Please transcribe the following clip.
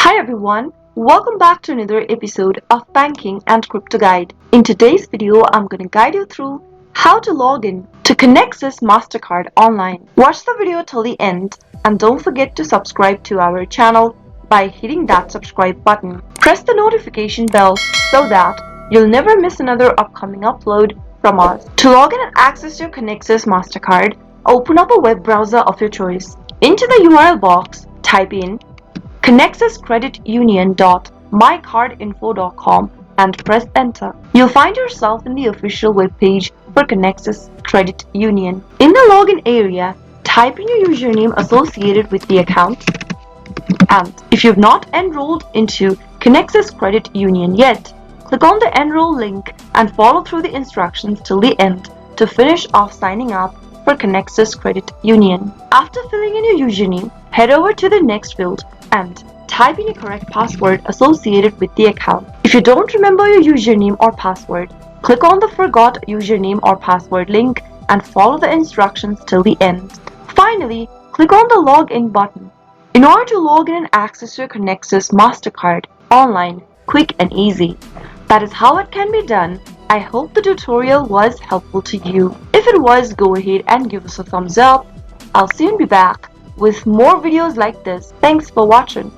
Hi everyone, welcome back to another episode of Banking and Crypto Guide. In today's video, I'm going to guide you through how to log in to Conexus Mastercard online. Watch the video till the end and don't forget to subscribe to our channel by hitting that subscribe button. Press the notification bell so that you'll never miss another upcoming upload from us. To log in and access your Conexus Mastercard, open up a web browser of your choice. Into the URL box, type in ConnexusCreditUnion.mycardinfo.com and press enter. You'll find yourself in the official webpage for Conexus Credit Union. In the login area, type in your username associated with the account. And if you've not enrolled into Conexus Credit Union yet, click on the enroll link and follow through the instructions till the end to finish off signing up for Conexus Credit Union. After filling in your username, head over to the next field and type in your correct password associated with the account. If you don't remember your username or password, click on the Forgot Username or Password link and follow the instructions till the end. Finally, click on the Login button. In order to log in and access your Conexus Mastercard online, quick and easy. That is how it can be done. I hope the tutorial was helpful to you. If it was, go ahead and give us a thumbs up. I'll soon be back with more videos like this. Thanks for watching.